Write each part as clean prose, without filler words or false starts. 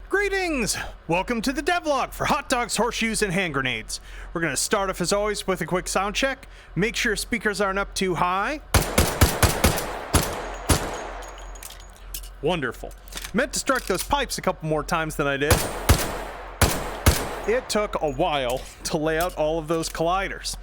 Greetings! Welcome to the devlog for hot dogs, horseshoes, and hand grenades. We're going to start off as always with a quick sound check. Make sure speakers aren't up too high. Wonderful. Meant to strike those pipes a couple more times than I did. It took a while to lay out all of those colliders.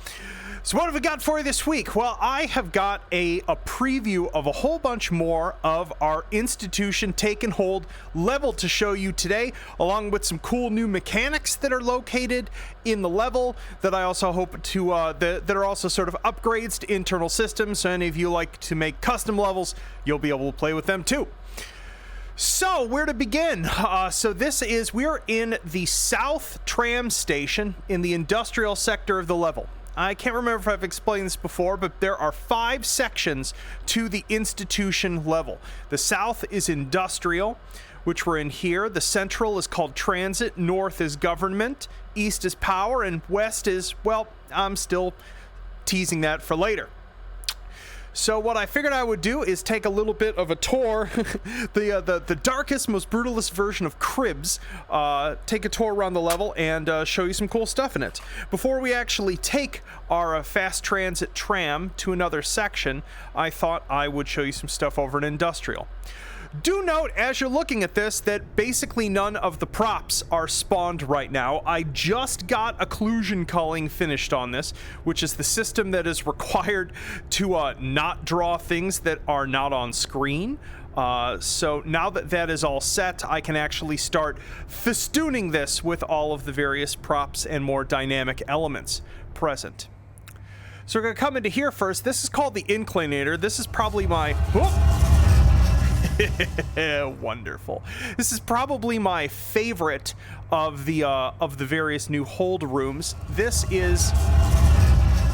So what have we got for you this week? Well, I have got a preview of a whole bunch more of our Institution Take and Hold level to show you today, along with some cool new mechanics that are located in the level that I also hope to, that are also sort of upgrades to internal systems. So any of you like to make custom levels, you'll be able to play with them too. So where to begin? We're in the South Tram Station in the industrial sector of the level. I can't remember if I've explained this before, but there are 5 sections to the Institution level. The South is Industrial, which we're in here. The Central is called Transit. North is Government. East is Power. And West is, well, I'm still teasing that for later. So what I figured I would do is take a little bit of a tour, the darkest, most brutalist version of Cribs, take a tour around the level and show you some cool stuff in it. Before we actually take our fast transit tram to another section, I thought I would show you some stuff over in Industrial. Do note, as you're looking at this, that basically none of the props are spawned right now. I just got occlusion culling finished on this, which is the system that is required to not draw things that are not on screen. So now that that is all set, I can actually start festooning this with all of the various props and more dynamic elements present. So we're going to come into here first. This is called the Inclinator. This is probably my... Wonderful. This is probably my favorite of the various new hold rooms. This is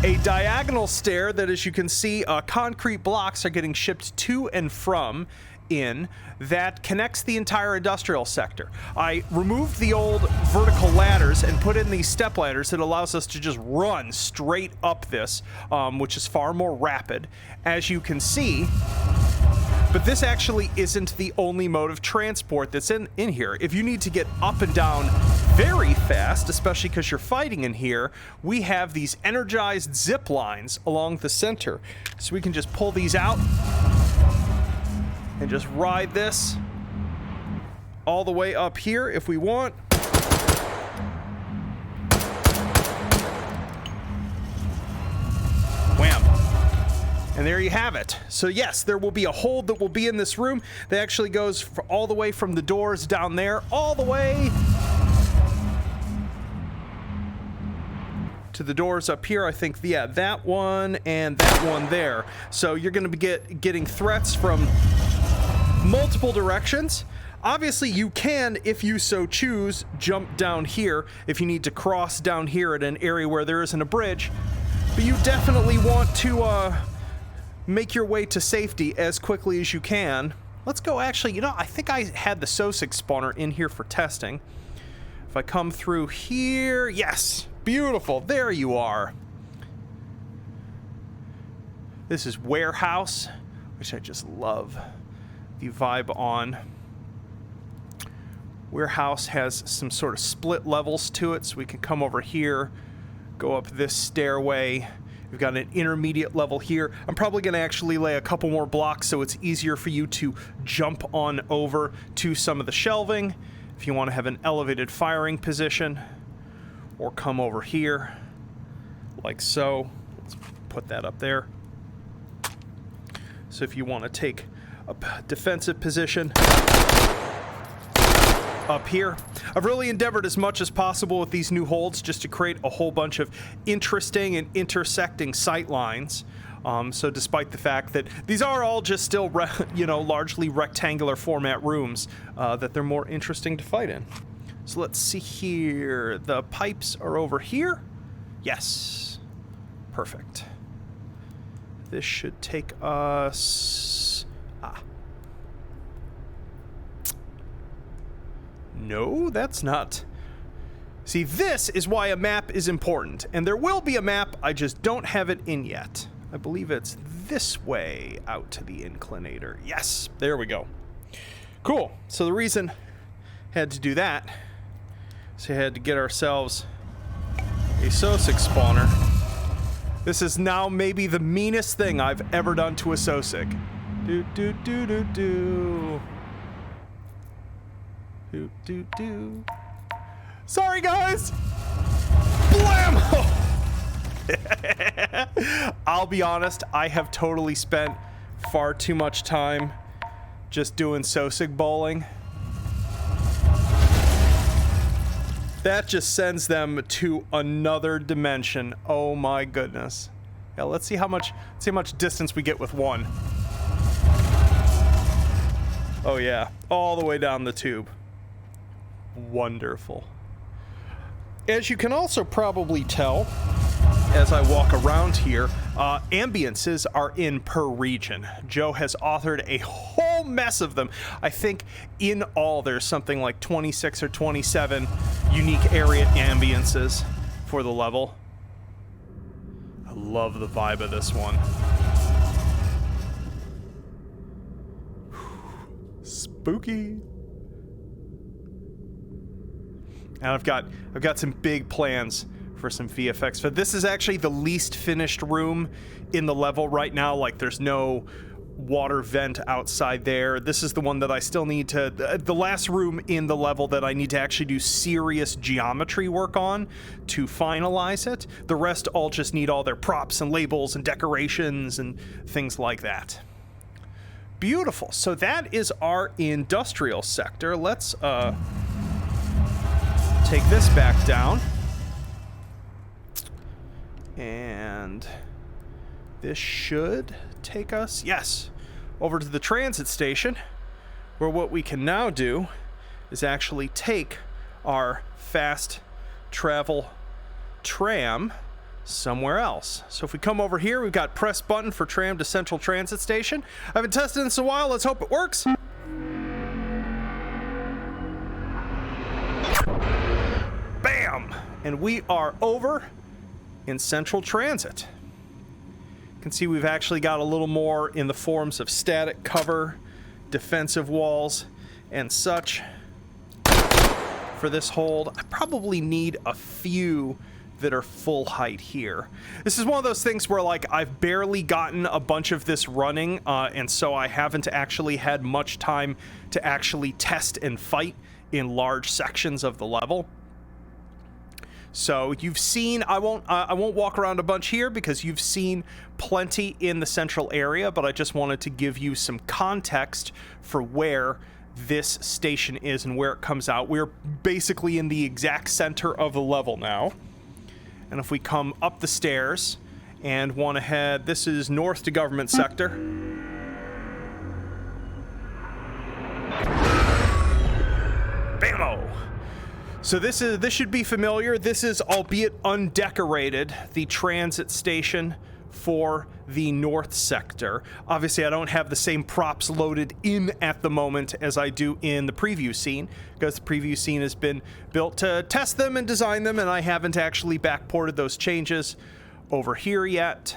a diagonal stair that, as you can see, concrete blocks are getting shipped to and from in that connects the entire industrial sector. I removed the old vertical ladders and put in these step ladders that allows us to just run straight up this, which is far more rapid, as you can see. But this actually isn't the only mode of transport that's in here. If you need to get up and down very fast, especially because you're fighting in here, we have these energized zip lines along the center. So we can just pull these out and just ride this all the way up here if we want. Wham. And there you have it. So yes, there will be a hold that will be in this room that actually goes all the way from the doors down there, all the way to the doors up here. I think, yeah, that one and that one there. So you're going to be getting threats from multiple directions. Obviously, you can, if you so choose, jump down here if you need to cross down here at an area where there isn't a bridge. But you definitely want to make your way to safety as quickly as you can. Let's go, actually, I think I had the SOSIG spawner in here for testing. If I come through here, yes, beautiful, there you are. This is Warehouse, which I just love the vibe on. Warehouse has some sort of split levels to it, so we can come over here, go up this stairway. We've got an intermediate level here. I'm probably going to actually lay a couple more blocks so it's easier for you to jump on over to some of the shelving if you want to have an elevated firing position, or come over here like so. Let's put that up there. So if you want to take a defensive position up here. I've really endeavored as much as possible with these new holds just to create a whole bunch of interesting and intersecting sight lines. So despite the fact that these are all just still, largely rectangular format rooms, that they're more interesting to fight in. So let's see here. The pipes are over here. Yes. Perfect. This should take us... No, that's not. See, this is why a map is important, and there will be a map, I just don't have it in yet. I believe it's this way out to the Inclinator. Yes, there we go. Cool. So the reason had to do that. So we had to get ourselves a Sosic spawner. This is now maybe the meanest thing I've ever done to a Sosic. Do do do do do. Do do do. Sorry guys! Blam! I'll be honest, I have totally spent far too much time just doing Sosic bowling. That just sends them to another dimension. Oh my goodness. Yeah, let's see how much distance we get with one. Oh yeah, all the way down the tube. Wonderful. As you can also probably tell, as I walk around here, ambiances are in per region. Joe has authored a whole mess of them. I think in all there's something like 26 or 27 unique area ambiances for the level. I love the vibe of this one. Spooky. And I've got some big plans for some VFX. But this is actually the least finished room in the level right now. Like, there's no water vent outside there. This is the one that I still need to... The last room in the level that I need to actually do serious geometry work on to finalize it. The rest all just need all their props and labels and decorations and things like that. Beautiful. So that is our industrial sector. Let's take this back down. And this should take us, yes, over to the transit station, where what we can now do is actually take our fast travel tram somewhere else. So if we come over here, we've got press button for tram to Central Transit Station. I haven't tested this in a while. Let's hope it works. Bam! And we are over in Central Transit. You can see we've actually got a little more in the forms of static cover, defensive walls, and such for this hold. I probably need a few that are full height here. This is one of those things where, like, I've barely gotten a bunch of this running, and so I haven't actually had much time to actually test and fight in large sections of the level. So you've seen, I won't walk around a bunch here because you've seen plenty in the central area, but I just wanted to give you some context for where this station is and where it comes out. We're basically in the exact center of the level now. And if we come up the stairs and want to head, this is north to government sector. Bam-o! So this should be familiar. This is, albeit undecorated, the transit station for the north sector. Obviously, I don't have the same props loaded in at the moment as I do in the preview scene, because the preview scene has been built to test them and design them, and I haven't actually backported those changes over here yet.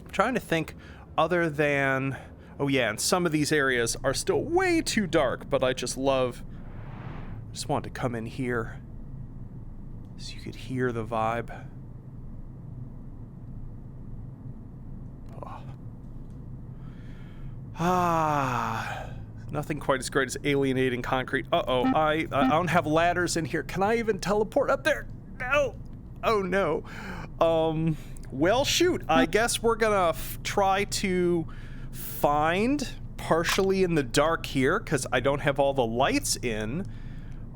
I'm trying to think other than... Oh yeah, and some of these areas are still way too dark, but I just wanted to come in here so you could hear the vibe. Oh. Nothing quite as great as alienating concrete. Uh-oh, I don't have ladders in here. Can I even teleport up there? No. Oh no. Well, shoot. I guess we're gonna try to find, partially in the dark here, because I don't have all the lights in,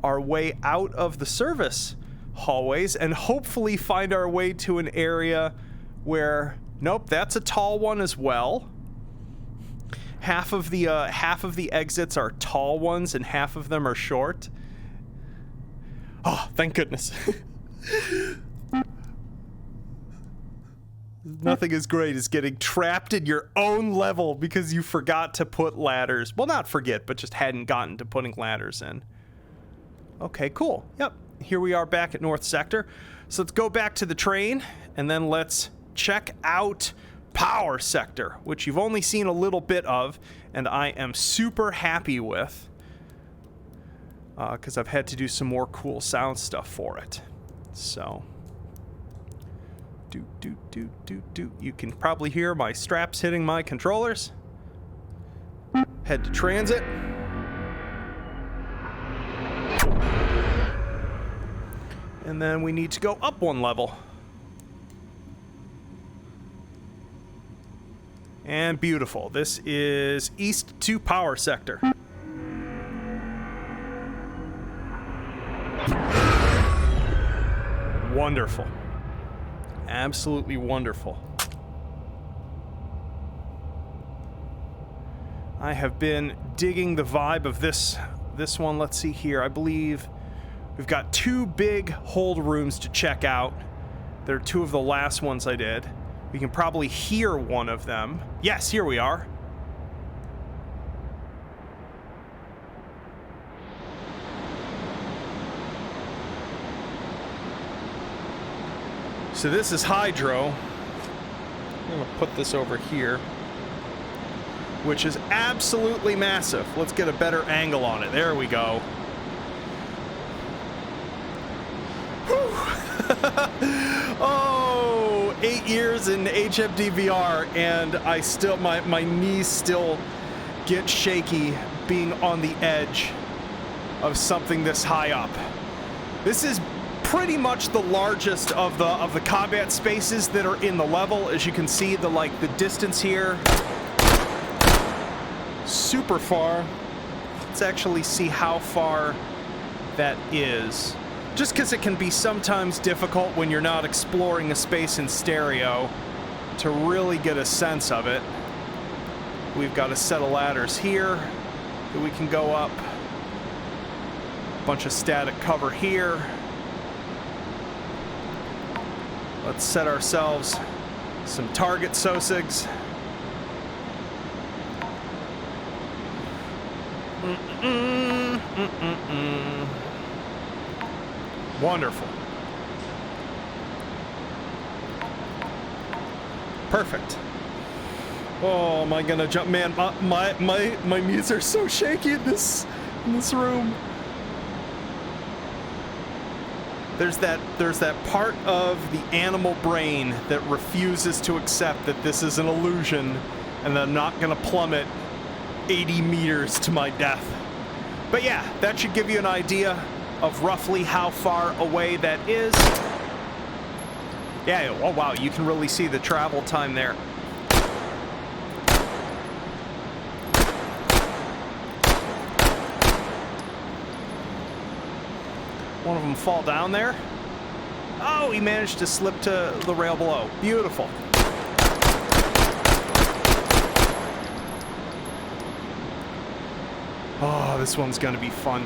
our way out of the service hallways, and hopefully find our way to an area where, nope, that's a tall one as well. Half of the exits are tall ones and half of them are short. Oh, thank goodness. Nothing as great as getting trapped in your own level because you forgot to put ladders. Well, not forget, but just hadn't gotten to putting ladders in. Okay, cool. Yep, here we are back at North Sector. So let's go back to the train, and then let's check out Power Sector, which you've only seen a little bit of, and I am super happy with. because I've had to do some more cool sound stuff for it. So, you can probably hear my straps hitting my controllers. Head to transit. And then we need to go up one level. And beautiful. This is East 2 Power Sector. Wonderful. Absolutely wonderful. I have been digging the vibe of this one. Let's see here. I believe we've got 2 big hold rooms to check out. They're 2 of the last ones I did. We can probably hear one of them. Yes, here we are. So this is Hydro. I'm gonna put this over here, which is absolutely massive. Let's get a better angle on it. There we go. Oh, 8 years in HMD VR, and I still, my knees still get shaky being on the edge of something this high up. This is pretty much the largest of the combat spaces that are in the level. As you can see, the distance here, super far. Let's actually see how far that is. Just because it can be sometimes difficult when you're not exploring a space in stereo to really get a sense of it. We've got a set of ladders here that we can go up. A bunch of static cover here. Let's set ourselves some target SOSIGs. Wonderful. Perfect. Oh, am I gonna jump? Man, my knees are so shaky in this room. There's that part of the animal brain that refuses to accept that this is an illusion and that I'm not gonna plummet 80 meters to my death. But yeah, that should give you an idea of roughly how far away that is. Yeah, oh wow, you can really see the travel time there. One of them fall down there. Oh, he managed to slip to the rail below. Beautiful. Oh, this one's gonna be fun.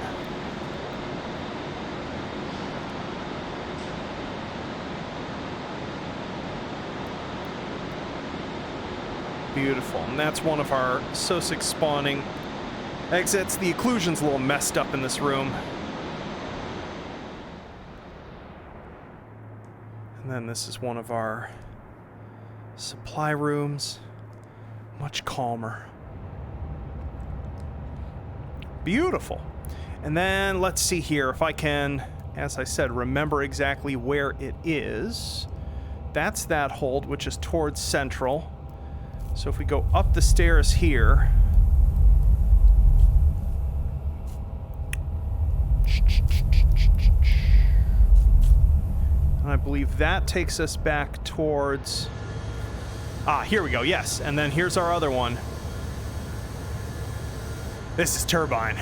Beautiful, and that's one of our SOSIG spawning exits. The occlusion's a little messed up in this room. And then this is one of our supply rooms. Much calmer. Beautiful. And then let's see here if I can, as I said, remember exactly where it is. That's that hold, which is towards Central. So if we go up the stairs here, and I believe that takes us back towards, here we go, yes. And then here's our other one. This is Turbine.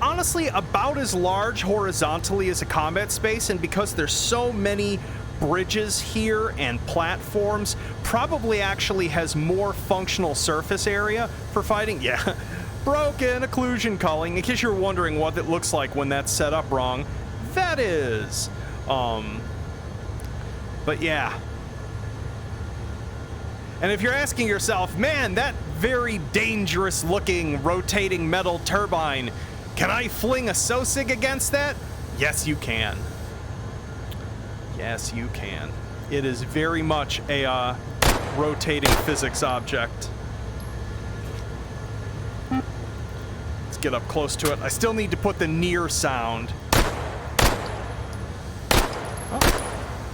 Honestly, about as large horizontally as a combat space, and because there's so many bridges here and platforms, probably actually has more functional surface area for fighting. Yeah, broken occlusion culling. In case you're wondering what it looks like when that's set up wrong, that is. But yeah. And if you're asking yourself, man, that very dangerous looking rotating metal turbine, can I fling a SOSIG against that? Yes, you can. Yes, you can. It is very much a rotating physics object. Let's get up close to it. I still need to put the near sound.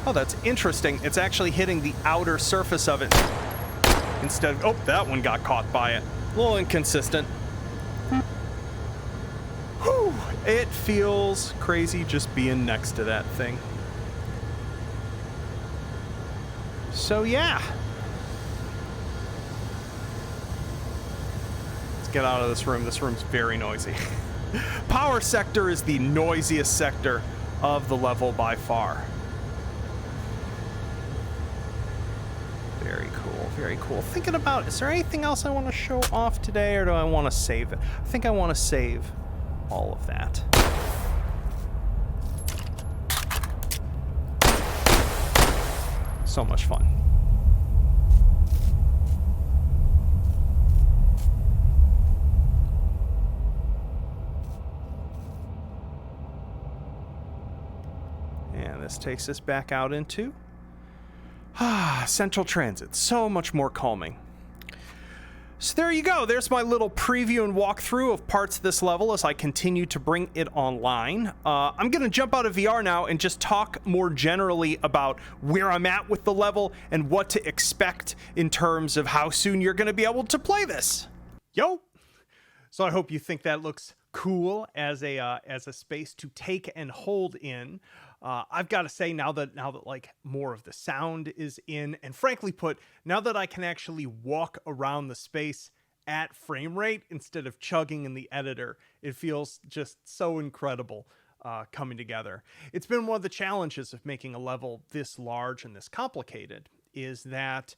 Oh, that's interesting. It's actually hitting the outer surface of it instead of... Oh, that one got caught by it. A little inconsistent. Whew. It feels crazy just being next to that thing. So, yeah. Let's get out of this room. This room's very noisy. Power sector is the noisiest sector of the level by far. Very cool, very cool. Thinking about, is there anything else I want to show off today, or do I want to save it? I think I want to save all of that. So much fun. And this takes us back out into Central Transit. So much more calming. So there you go. There's my little preview and walkthrough of parts of this level as I continue to bring it online. I'm going to jump out of VR now and just talk more generally about where I'm at with the level and what to expect in terms of how soon you're going to be able to play this. Yo! So I hope you think that looks cool as a space to take and hold in. I've got to say, now that like more of the sound is in, and frankly put, now that I can actually walk around the space at frame rate instead of chugging in the editor, it feels just so incredible coming together. It's been one of the challenges of making a level this large and this complicated, is that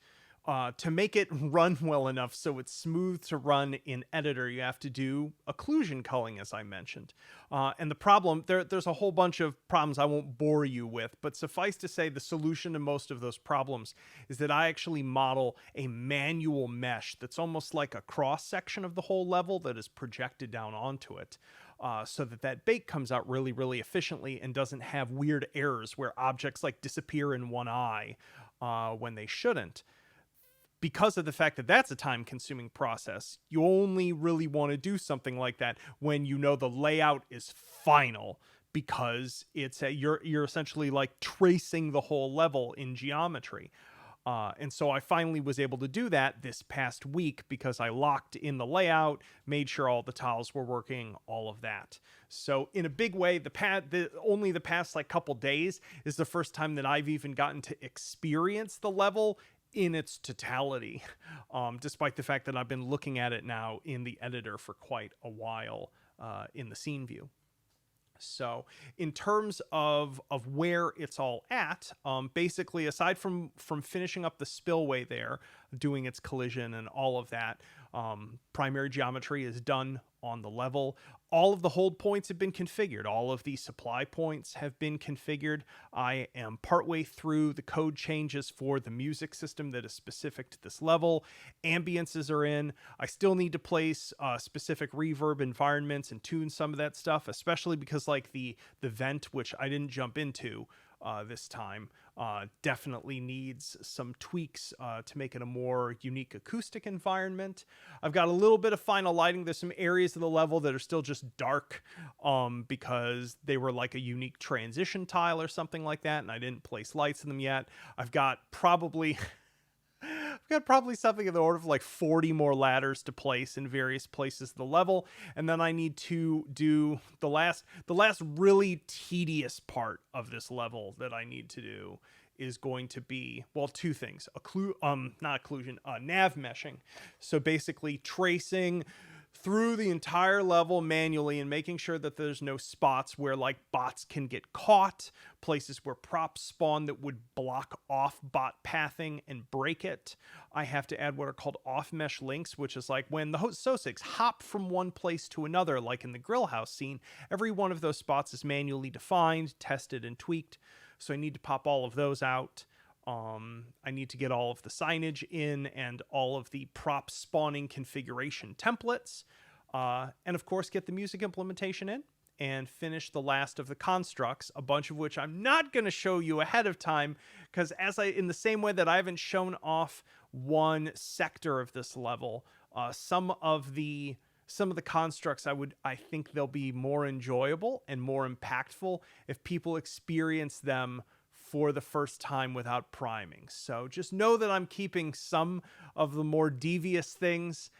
to make it run well enough so it's smooth to run in editor, you have to do occlusion culling, as I mentioned. And the problem, there's a whole bunch of problems I won't bore you with, but suffice to say the solution to most of those problems is that I actually model a manual mesh that's almost like a cross section of the whole level that is projected down onto it. So that bake comes out really, really efficiently and doesn't have weird errors where objects like disappear in one eye when they shouldn't. Because of the fact that that's a time-consuming process, you only really want to do something like that when you know the layout is final, because it's you're essentially like tracing the whole level in geometry. And so I finally was able to do that this past week because I locked in the layout, made sure all the tiles were working, all of that. So in a big way, only the past like couple days is the first time that I've even gotten to experience the level in its totality, despite the fact that I've been looking at it now in the editor for quite a while in the scene view. So in terms of where it's all at, basically aside from finishing up the spillway there, doing its collision and all of that, primary geometry is done on the level. All of the hold points have been configured. All of the supply points have been configured. I am partway through the code changes for the music system that is specific to this level. Ambiences are in. I still need to place specific reverb environments and tune some of that stuff, especially because like the vent, which I didn't jump into this time, definitely needs some tweaks to make it a more unique acoustic environment. I've got a little bit of final lighting. There's some areas of the level that are still just dark because they were like a unique transition tile or something like that, and I didn't place lights in them yet. I've got probably something in the order of like 40 more ladders to place in various places of the level. And then I need to do the last really tedious part of this level that I need to do is going to be, well, two things. Not occlusion, nav meshing. So basically tracing through the entire level manually and making sure that there's no spots where like bots can get caught, places where props spawn that would block off bot pathing and break it. I have to add what are called off mesh links, which is like when the SOSIX hop from one place to another, like in the grill house scene, every one of those spots is manually defined, tested, and tweaked. So I need to pop all of those out. I need to get all of the signage in and all of the prop spawning configuration templates. And of course, get the music implementation in and finish the last of the constructs, a bunch of which I'm not going to show you ahead of time, because in the same way that I haven't shown off one sector of this level, some of the some of the constructs, I think they'll be more enjoyable and more impactful if people experience them for the first time without priming. So just know that I'm keeping some of the more devious things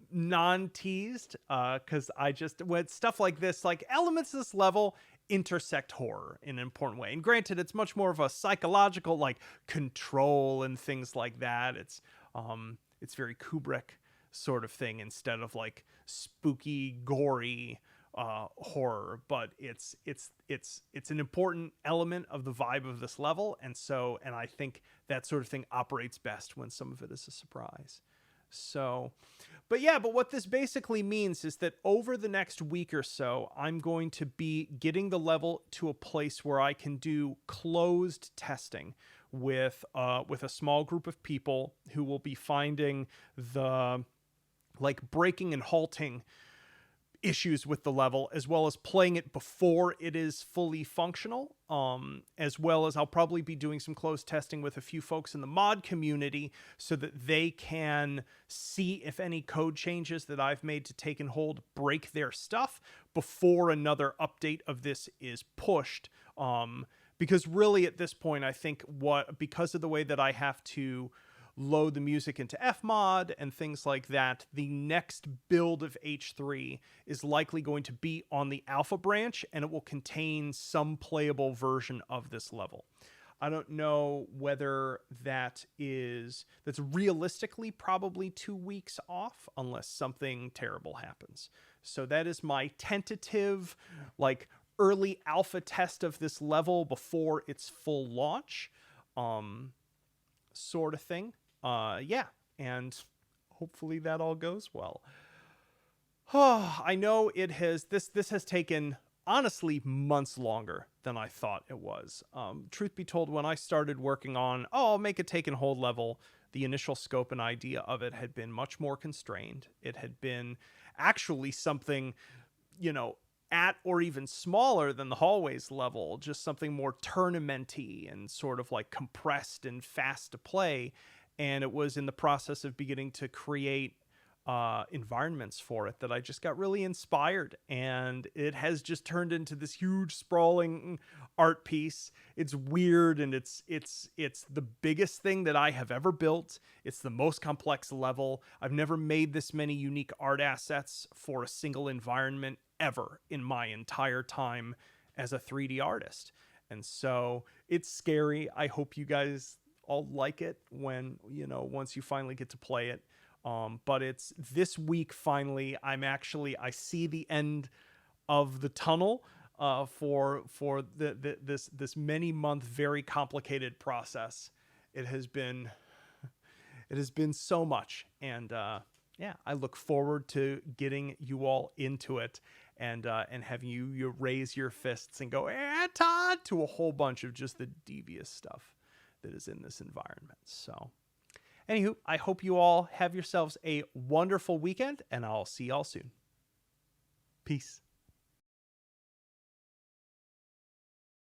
non-teased, because with stuff like this, like elements of this level intersect horror in an important way. And granted, it's much more of a psychological, like, control and things like that. It's very Kubrick sort of thing instead of like spooky, gory horror. But it's an important element of the vibe of this level, and I think that sort of thing operates best when some of it is a surprise. So, but what this basically means is that over the next week or so, I'm going to be getting the level to a place where I can do closed testing with a small group of people who will be finding the, like, breaking and halting issues with the level, as well as playing it before it is fully functional. As well as I'll probably be doing some closed testing with a few folks in the mod community so that they can see if any code changes that I've made to Taken Hold break their stuff before another update of this is pushed. Because really at this point, I think because of the way that I have to load the music into Fmod and things like that, the next build of H3 is likely going to be on the alpha branch, and it will contain some playable version of this level. I don't know whether that's realistically probably 2 weeks off unless something terrible happens. So that is my tentative, like, early alpha test of this level before its full launch, sort of thing. And hopefully that all goes well. I know this has taken, honestly, months longer than I thought it was. Truth be told, when I started working on, I'll make a Taken Hold level, the initial scope and idea of it had been much more constrained. It had been actually something, at or even smaller than the Hallways level, just something more tournament-y and sort of like compressed and fast to play. And it was in the process of beginning to create environments for it that I just got really inspired, and it has just turned into this huge sprawling art piece. It's weird, and it's the biggest thing that I have ever built. It's the most complex level. I've never made this many unique art assets for a single environment ever in my entire time as a 3D artist. And so it's scary. I hope you guys all like it when, once you finally get to play it. But it's this week, finally, I see the end of the tunnel for this many month, very complicated process. It has been so much. And I look forward to getting you all into it and having you raise your fists and go, Todd, to a whole bunch of just the devious stuff that is in this environment. So anywho, I hope you all have yourselves a wonderful weekend, and I'll see y'all soon. Peace.